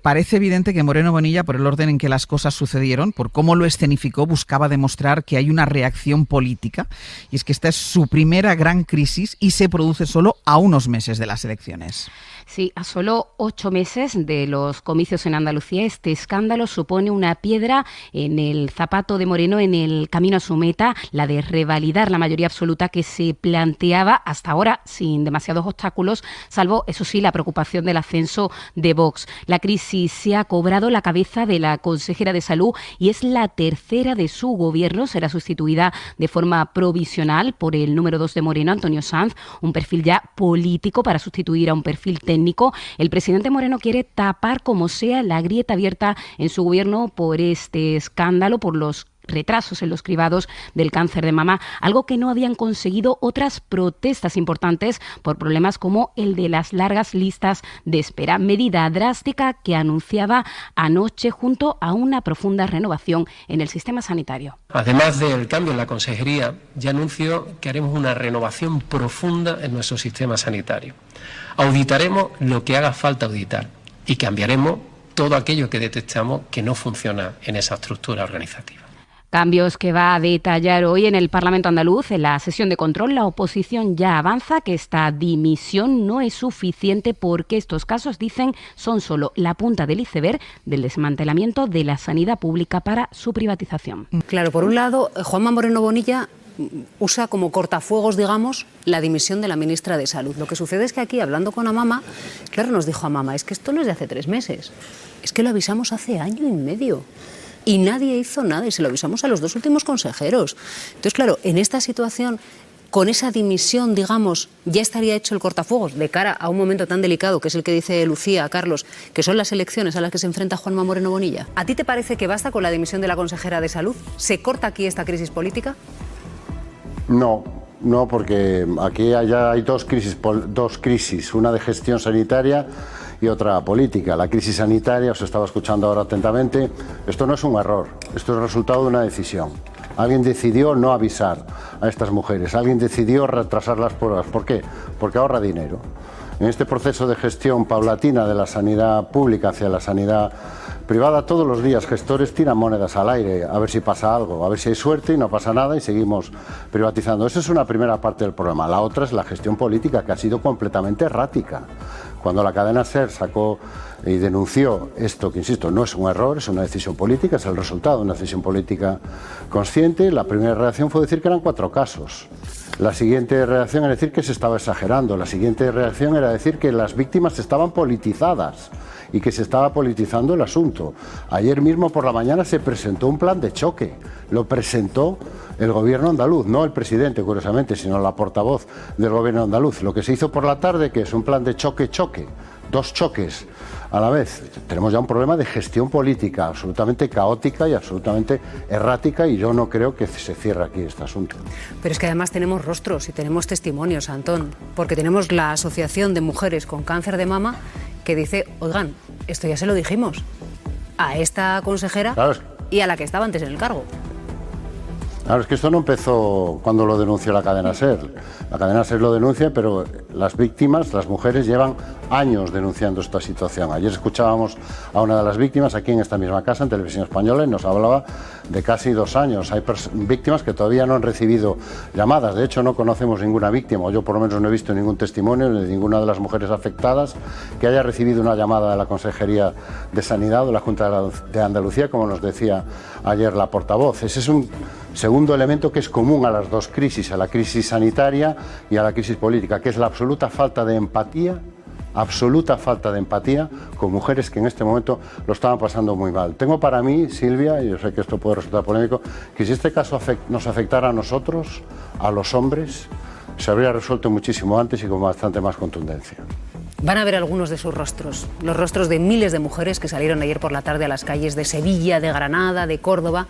Parece evidente que Moreno Bonilla, por el orden en que las cosas sucedieron, por cómo lo escenificó, buscaba demostrar que hay una reacción política, y es que esta es su primera gran crisis y se produce solo a unos meses de las elecciones. Sí, a solo 8 meses de los comicios en Andalucía, este escándalo supone una piedra en el zapato de Moreno en el camino a su meta, la de revalidar la mayoría absoluta que se planteaba hasta ahora sin demasiados obstáculos, salvo, eso sí, la preocupación del ascenso de Vox. La crisis se ha cobrado la cabeza de la consejera de Salud y es la tercera de su gobierno. Será sustituida de forma provisional por el número 2 de Moreno, Antonio Sanz, un perfil ya político para sustituir a un perfil técnico. El presidente Moreno quiere tapar como sea la grieta abierta en su gobierno por este escándalo, por los retrasos en los cribados del cáncer de mama, algo que no habían conseguido otras protestas importantes por problemas como el de las largas listas de espera. Medida drástica que anunciaba anoche junto a una profunda renovación en el sistema sanitario. Además del cambio en la consejería, ya anuncio que haremos una renovación profunda en nuestro sistema sanitario. Auditaremos lo que haga falta auditar y cambiaremos todo aquello que detectamos que no funciona en esa estructura organizativa. Cambios que va a detallar hoy en el Parlamento andaluz. En la sesión de control, la oposición ya avanza que esta dimisión no es suficiente porque estos casos, dicen, son solo la punta del iceberg del desmantelamiento de la sanidad pública para su privatización. Claro, por un lado, Juanma Moreno Bonilla usa como cortafuegos, digamos, la dimisión de la ministra de Salud. Lo que sucede es que aquí, hablando con Amama, claro, nos dijo Amama, es que esto no es de hace 3 meses, es que lo avisamos hace 1 año y medio. Y nadie hizo nada, y se lo avisamos a los 2 últimos consejeros. Entonces, claro, en esta situación, con esa dimisión, digamos, ya estaría hecho el cortafuegos de cara a un momento tan delicado, que es el que dice Lucía, Carlos, que son las elecciones a las que se enfrenta Juanma Moreno Bonilla. ¿A ti te parece que basta con la dimisión de la consejera de Salud? ¿Se corta aquí esta crisis política? No, porque aquí ya hay dos crisis, una de gestión sanitaria y otra política. La crisis sanitaria, os estaba escuchando ahora atentamente, esto no es un error, esto es el resultado de una decisión. Alguien decidió no avisar a estas mujeres, alguien decidió retrasar las pruebas. ¿Por qué? Porque ahorra dinero. En este proceso de gestión paulatina de la sanidad pública hacia la sanidad privada, todos los días gestores tiran monedas al aire a ver si pasa algo, a ver si hay suerte y no pasa nada y seguimos privatizando. Esa es una primera parte del problema. La otra es la gestión política, que ha sido completamente errática. Cuando la cadena SER sacó y denunció esto, que insisto, no es un error, es una decisión política, es el resultado de una decisión política consciente, la primera reacción fue decir que eran 4 casos. La siguiente reacción era decir que se estaba exagerando. La siguiente reacción era decir que las víctimas estaban politizadas y que se estaba politizando el asunto. Ayer mismo por la mañana se presentó un plan de choque. Lo presentó el gobierno andaluz, no el presidente, curiosamente, sino la portavoz del gobierno andaluz. Lo que se hizo por la tarde, que es un plan de choque-choque, 2 choques a la vez. Tenemos ya un problema de gestión política absolutamente caótica y absolutamente errática, y yo no creo que se cierre aquí este asunto. Pero es que además tenemos rostros y tenemos testimonios, Antón, porque tenemos la Asociación de Mujeres con Cáncer de Mama que dice, oigan, esto ya se lo dijimos a esta consejera, claro, y a la que estaba antes en el cargo. Claro, es que esto no empezó cuando lo denunció la cadena SER. La cadena SER lo denuncia, pero las víctimas, las mujeres, llevan años denunciando esta situación. Ayer escuchábamos a una de las víctimas aquí en esta misma casa, en Televisión Española, y nos hablaba de casi 2 años. Hay víctimas que todavía no han recibido llamadas. De hecho, no conocemos ninguna víctima, o yo por lo menos no he visto ningún testimonio de ninguna de las mujeres afectadas que haya recibido una llamada de la Consejería de Sanidad o de la Junta de Andalucía, como nos decía ayer la portavoz. Ese es un segundo elemento que es común a las 2 crisis, a la crisis sanitaria y a la crisis política, que es la absoluta falta de empatía con mujeres que en este momento lo estaban pasando muy mal. Tengo para mí, Silvia, y yo sé que esto puede resultar polémico, que si este caso nos afectara a nosotros, a los hombres, se habría resuelto muchísimo antes y con bastante más contundencia. Van a ver algunos de sus rostros, los rostros de miles de mujeres que salieron ayer por la tarde a las calles de Sevilla, de Granada, de Córdoba.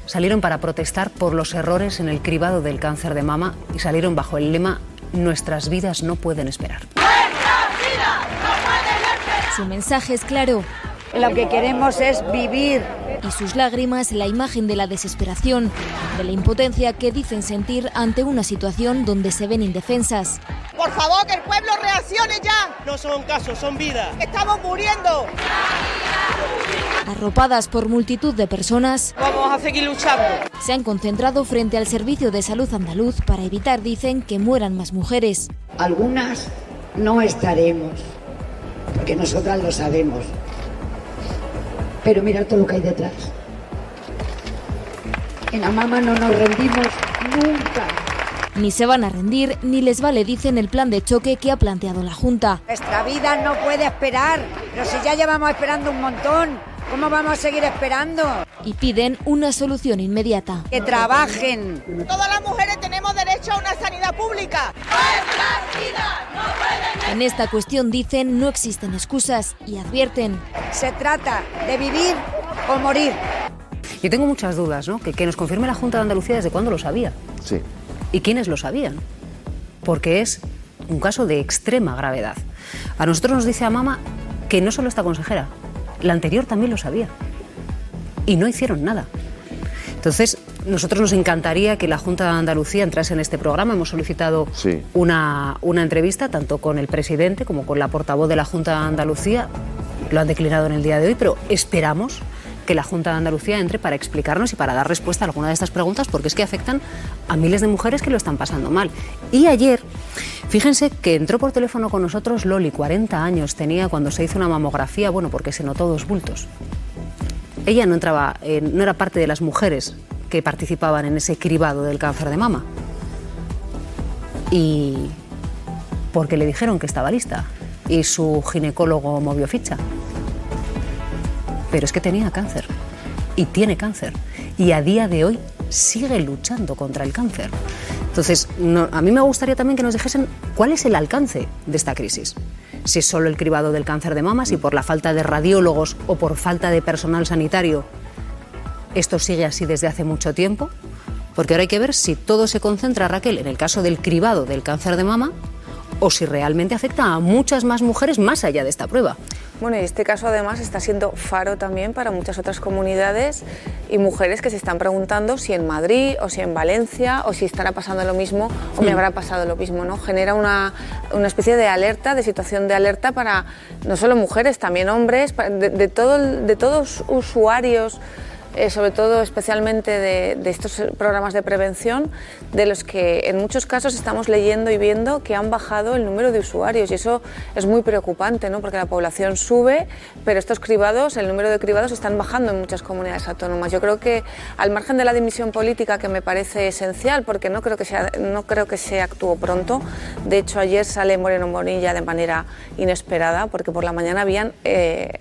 Salieron para protestar por los errores en el cribado del cáncer de mama y salieron bajo el lema «Nuestras vidas no pueden esperar». Su mensaje es claro. Lo que queremos es vivir. Y sus lágrimas, la imagen de la desesperación, de la impotencia que dicen sentir ante una situación donde se ven indefensas. Por favor, que el pueblo reaccione ya. No son casos, son vidas. Estamos muriendo. arropadas por multitud de personas, vamos a seguir luchando. Se han concentrado frente al Servicio de Salud andaluz para evitar, dicen, que mueran más mujeres. Algunas no estaremos, porque nosotras lo sabemos. Pero mirad todo lo que hay detrás. En Amama no nos rendimos nunca. Ni se van a rendir, ni les vale, dicen, el plan de choque que ha planteado la Junta. Nuestra vida no puede esperar, pero si ya llevamos esperando un montón, ¿cómo vamos a seguir esperando? Y piden una solución inmediata. Que trabajen. Todas las mujeres tenemos derecho a una sanidad pública. En esta cuestión, dicen, no existen excusas y advierten. Se trata de vivir o morir. Yo tengo muchas dudas, ¿no? Que nos confirme la Junta de Andalucía desde cuándo lo sabía. Sí. ¿Y quiénes lo sabían? Porque es un caso de extrema gravedad. A nosotros nos dice Amama que no solo esta consejera, la anterior también lo sabía. Y no hicieron nada. Entonces, nosotros nos encantaría que la Junta de Andalucía entrase en este programa. Hemos solicitado una entrevista tanto con el presidente como con la portavoz de la Junta de Andalucía. Lo han declinado en el día de hoy, pero esperamos que la Junta de Andalucía entre para explicarnos y para dar respuesta a alguna de estas preguntas, porque es que afectan a miles de mujeres que lo están pasando mal. Y ayer, fíjense que entró por teléfono con nosotros Loli, 40 años tenía cuando se hizo una mamografía, bueno, porque se notó 2 bultos. Ella no era parte de las mujeres que participaban en ese cribado del cáncer de mama. Y porque le dijeron que estaba lista y su ginecólogo movió ficha. Pero es que tenía cáncer y tiene cáncer y a día de hoy sigue luchando contra el cáncer. Entonces, a mí me gustaría también que nos dijesen cuál es el alcance de esta crisis. Si es solo el cribado del cáncer de mama, si por la falta de radiólogos o por falta de personal sanitario esto sigue así desde hace mucho tiempo, porque ahora hay que ver si todo se concentra, Raquel, en el caso del cribado del cáncer de mama o si realmente afecta a muchas más mujeres más allá de esta prueba. Bueno, y este caso además está siendo faro también para muchas otras comunidades y mujeres que se están preguntando si en Madrid o si en Valencia o si estará pasando lo mismo o me habrá pasado lo mismo, ¿no? Genera una especie de alerta, de situación de alerta para no solo mujeres, también hombres, de todos usuarios, sobre todo especialmente de estos programas de prevención, de los que en muchos casos estamos leyendo y viendo que han bajado el número de usuarios, y eso es muy preocupante, ¿no? Porque la población sube, pero estos cribados, el número de cribados están bajando en muchas comunidades autónomas. Yo creo que, al margen de la dimisión política, que me parece esencial, porque no creo que se actuó pronto. De hecho, ayer sale Moreno Bonilla de manera inesperada, porque por la mañana habían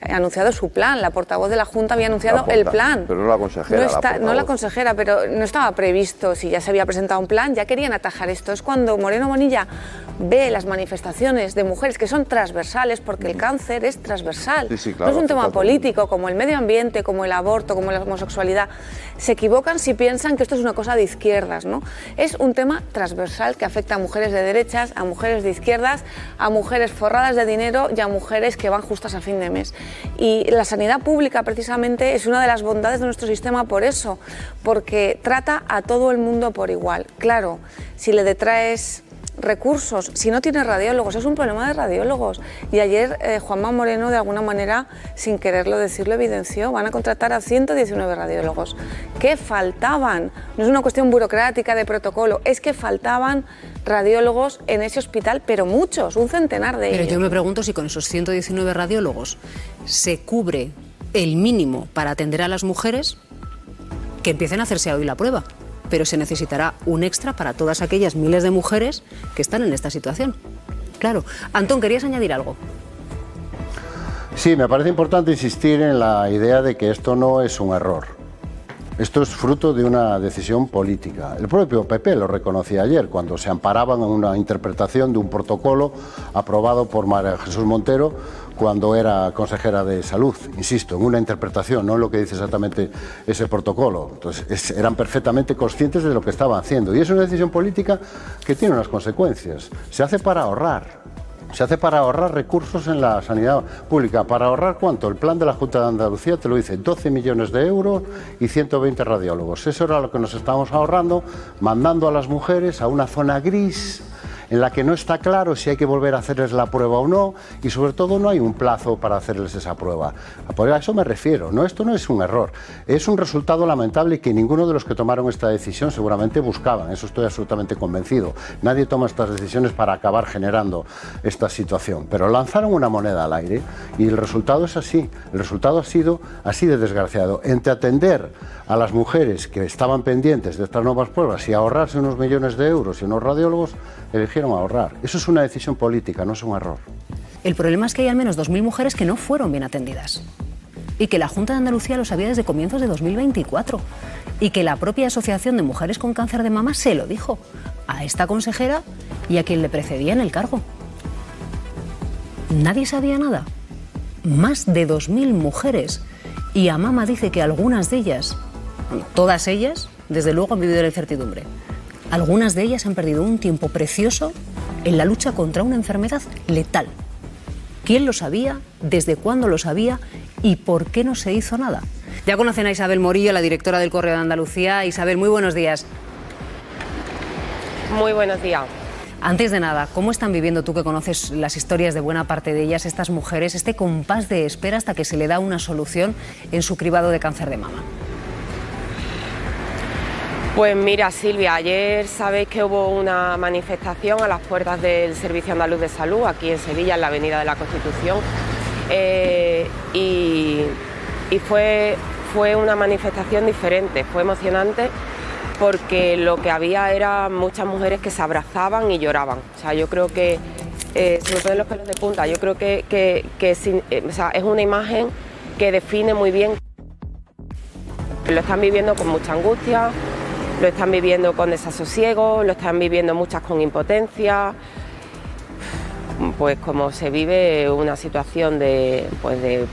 anunciado su plan, la portavoz de la Junta había anunciado el plan. Pero no la consejera. No la consejera, pero no estaba previsto. Si ya se había presentado un plan, ya querían atajar esto. Es cuando Moreno Bonilla ve las manifestaciones de mujeres que son transversales, porque el cáncer es transversal. Sí, claro, no es un tema político, como el medio ambiente, como el aborto, como la homosexualidad. Se equivocan si piensan que esto es una cosa de izquierdas, ¿no? Es un tema transversal que afecta a mujeres de derechas, a mujeres de izquierdas, a mujeres forradas de dinero y a mujeres que van justas a fin de mes. Y la sanidad pública, precisamente, es una de las bondades de nuestro sistema por eso, porque trata a todo el mundo por igual. Claro, si le detraes recursos, si no tienes radiólogos, es un problema de radiólogos. Y ayer Juanma Moreno, de alguna manera, sin quererlo decir, lo evidenció. Van a contratar a 119 radiólogos. ¿Qué faltaban? No es una cuestión burocrática de protocolo, es que faltaban radiólogos en ese hospital, pero muchos, un centenar de ellos. Pero yo me pregunto si con esos 119 radiólogos se cubre el mínimo para atender a las mujeres que empiecen a hacerse hoy la prueba. Pero se necesitará un extra para todas aquellas miles de mujeres que están en esta situación. Claro. Antón, ¿querías añadir algo? Sí, me parece importante insistir en la idea de que esto no es un error. Esto es fruto de una decisión política. El propio PP lo reconocía ayer cuando se amparaban en una interpretación de un protocolo aprobado por María Jesús Montero cuando era consejera de Salud. Insisto, en una interpretación, no en lo que dice exactamente ese protocolo. Entonces, eran perfectamente conscientes de lo que estaban haciendo. Y es una decisión política que tiene unas consecuencias. Se hace para ahorrar. Se hace para ahorrar recursos en la sanidad pública. ¿Para ahorrar cuánto? El plan de la Junta de Andalucía te lo dice, 12 millones de euros y 120 radiólogos. Eso era lo que nos estábamos ahorrando, mandando a las mujeres a una zona gris en la que no está claro si hay que volver a hacerles la prueba o no, y sobre todo no hay un plazo para hacerles esa prueba. A eso me refiero. No, esto no es un error, es un resultado lamentable que ninguno de los que tomaron esta decisión seguramente buscaban. Eso estoy absolutamente convencido. Nadie toma estas decisiones para acabar generando esta situación, pero lanzaron una moneda al aire y el resultado es así. El resultado ha sido así de desgraciado. Entre atender a las mujeres que estaban pendientes de estas nuevas pruebas y ahorrarse unos millones de euros y unos radiólogos, eligieron ahorrar. Eso es una decisión política, no es un error. El problema es que hay al menos 2.000 mujeres que no fueron bien atendidas y que la Junta de Andalucía lo sabía desde comienzos de 2024 y que la propia Asociación de Mujeres con Cáncer de Mama se lo dijo a esta consejera y a quien le precedía en el cargo. Nadie sabía nada. Más de 2.000 mujeres. Y Amama dice que algunas de ellas, todas ellas, desde luego han vivido la incertidumbre. Algunas de ellas han perdido un tiempo precioso en la lucha contra una enfermedad letal. ¿Quién lo sabía? ¿Desde cuándo lo sabía? ¿Y por qué no se hizo nada? Ya conocen a Isabel Morillo, la directora del Correo de Andalucía. Isabel, muy buenos días. Muy buenos días. Antes de nada, ¿cómo están viviendo, tú que conoces las historias de buena parte de ellas, estas mujeres, este compás de espera hasta que se le da una solución en su cribado de cáncer de mama? Pues mira, Silvia, ayer sabéis que hubo una manifestación a las puertas del Servicio Andaluz de Salud, aquí en Sevilla, en la Avenida de la Constitución, y fue una manifestación diferente, fue emocionante, porque lo que había era muchas mujeres que se abrazaban y lloraban. O sea, yo creo que, sobre todo en los pelos de punta, yo creo que o sea, es una imagen que define muy bien. Lo están viviendo con mucha angustia, lo están viviendo con desasosiego, lo están viviendo muchas con impotencia. Pues como se vive una situación de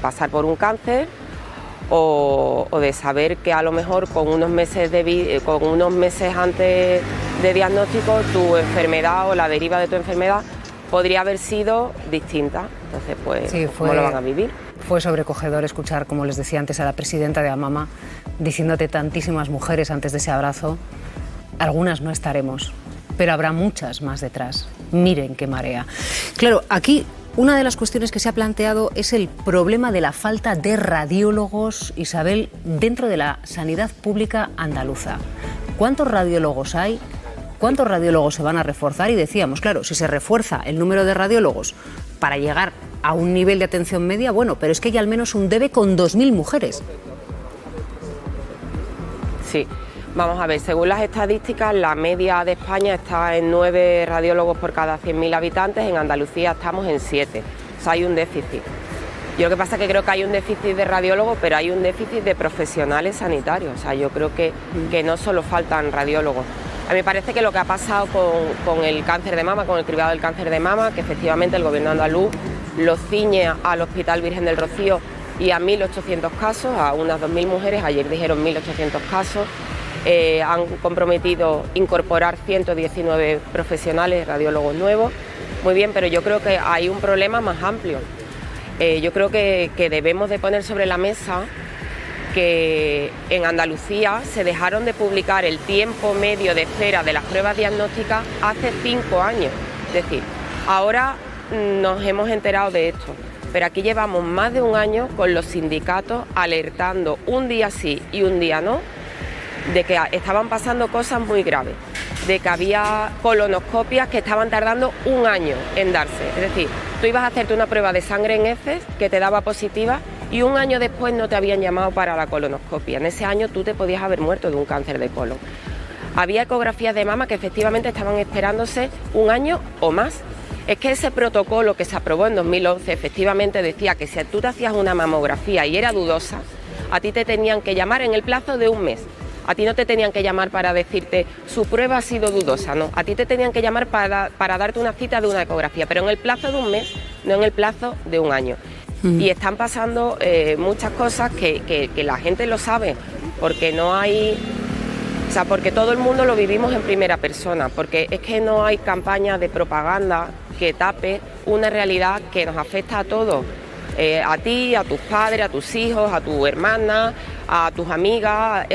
pasar por un cáncer, o de saber que a lo mejor con unos meses antes de diagnóstico tu enfermedad o la deriva de tu enfermedad podría haber sido distinta. Entonces, pues, sí, ¿cómo lo van a vivir? Fue sobrecogedor escuchar, como les decía antes, a la presidenta de Amama diciéndote tantísimas mujeres antes de ese abrazo. Algunas no estaremos, pero habrá muchas más detrás. Miren qué marea. Claro, aquí una de las cuestiones que se ha planteado es el problema de la falta de radiólogos, Isabel, dentro de la sanidad pública andaluza. ¿Cuántos radiólogos hay? ¿Cuántos radiólogos se van a reforzar? Y decíamos, claro, si se refuerza el número de radiólogos para llegar a un nivel de atención media, bueno, pero es que hay al menos un debe con 2.000 mujeres. Sí. Vamos a ver, según las estadísticas, la media de España está en 9 radiólogos por cada 100.000 habitantes, en Andalucía estamos en 7, o sea, hay un déficit. Yo lo que pasa es que creo que hay un déficit de radiólogos, pero hay un déficit de profesionales sanitarios, o sea, yo creo que no solo faltan radiólogos. A mí me parece que lo que ha pasado con el cáncer de mama, con el cribado del cáncer de mama, que efectivamente el gobierno andaluz lo ciñe al Hospital Virgen del Rocío y a 1.800 casos, a unas 2.000 mujeres, ayer dijeron 1.800 casos, han comprometido incorporar 119 profesionales, radiólogos nuevos, muy bien, pero yo creo que hay un problema más amplio. Yo creo que debemos de poner sobre la mesa que en Andalucía se dejaron de publicar el tiempo medio de espera de las pruebas diagnósticas hace 5 años. Es decir, ahora nos hemos enterado de esto, pero aquí llevamos más de un año con los sindicatos alertando un día sí y un día no, de que estaban pasando cosas muy graves, de que había colonoscopias que estaban tardando un año en darse. Es decir, tú ibas a hacerte una prueba de sangre en heces que te daba positiva y un año después no te habían llamado para la colonoscopia. En ese año tú te podías haber muerto de un cáncer de colon. Había ecografías de mama que efectivamente estaban esperándose un año o más. Es que ese protocolo que se aprobó en 2011 efectivamente decía que si tú te hacías una mamografía y era dudosa, a ti te tenían que llamar en el plazo de un mes. A ti no te tenían que llamar para decirte su prueba ha sido dudosa, no. A ti te tenían que llamar para darte una cita de una ecografía, pero en el plazo de un mes, no en el plazo de un año. Y están pasando muchas cosas que la gente lo sabe, porque no hay... O sea, porque todo el mundo lo vivimos en primera persona, porque es que no hay campaña de propaganda que tape una realidad que nos afecta a todos. A ti, a tus padres, a tus hijos, a tu hermana, a tus amigas,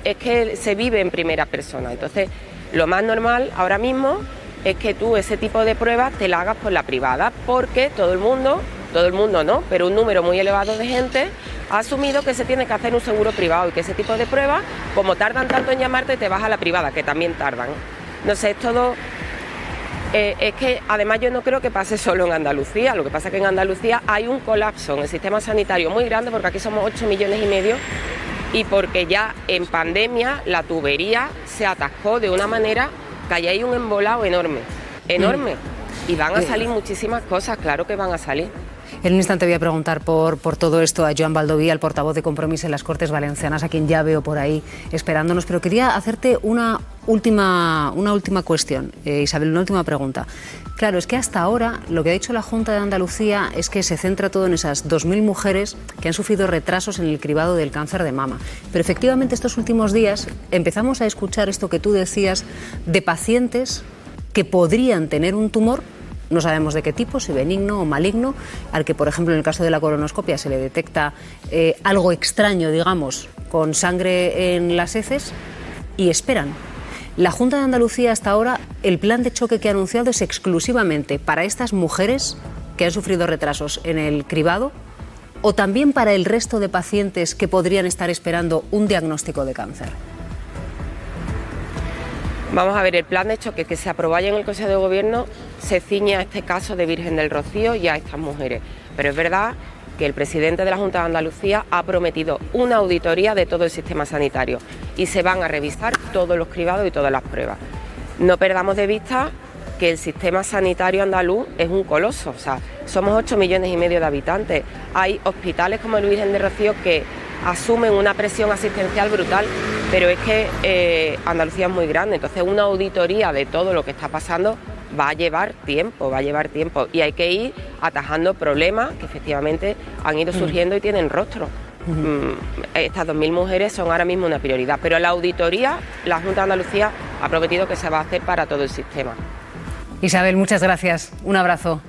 es que se vive en primera persona. Entonces, lo más normal ahora mismo es que tú ese tipo de pruebas te la hagas por la privada, porque todo el mundo no, pero un número muy elevado de gente ha asumido que se tiene que hacer un seguro privado y que ese tipo de pruebas, como tardan tanto en llamarte, te vas a la privada, que también tardan. No sé, es todo... es que además yo no creo que pase solo en Andalucía, lo que pasa es que en Andalucía hay un colapso en el sistema sanitario muy grande, porque aquí somos 8,5 millones y porque ya en pandemia la tubería se atascó de una manera que ahí hay un embolado enorme. Y van a salir muchísimas cosas, claro que van a salir. En un instante voy a preguntar por todo esto a Joan Baldoví, el portavoz de Compromís en las Cortes Valencianas, a quien ya veo por ahí esperándonos, pero quería hacerte una última cuestión, Isabel, una última pregunta. Claro, es que hasta ahora lo que ha dicho la Junta de Andalucía es que se centra todo en esas 2.000 mujeres que han sufrido retrasos en el cribado del cáncer de mama. Pero efectivamente estos últimos días empezamos a escuchar esto que tú decías de pacientes que podrían tener un tumor, no sabemos de qué tipo, si benigno o maligno, al que, por ejemplo, en el caso de la colonoscopia se le detecta algo extraño, digamos, con sangre en las heces, y esperan. La Junta de Andalucía hasta ahora, el plan de choque que ha anunciado es exclusivamente para estas mujeres que han sufrido retrasos en el cribado, o también para el resto de pacientes que podrían estar esperando un diagnóstico de cáncer. Vamos a ver, el plan de choque que se aprobó ayer en el Consejo de Gobierno se ciñe a este caso de Virgen del Rocío y a estas mujeres. Pero es verdad que el presidente de la Junta de Andalucía ha prometido una auditoría de todo el sistema sanitario y se van a revisar todos los cribados y todas las pruebas. No perdamos de vista que el sistema sanitario andaluz es un coloso, o sea, somos 8,5 millones de habitantes. Hay hospitales como el Virgen del Rocío que asumen una presión asistencial brutal, pero es que Andalucía es muy grande, entonces una auditoría de todo lo que está pasando va a llevar tiempo y hay que ir atajando problemas que efectivamente han ido surgiendo y tienen rostro. Estas 2.000 mujeres son ahora mismo una prioridad, pero la auditoría, la Junta de Andalucía ha prometido que se va a hacer para todo el sistema. Isabel, muchas gracias. Un abrazo.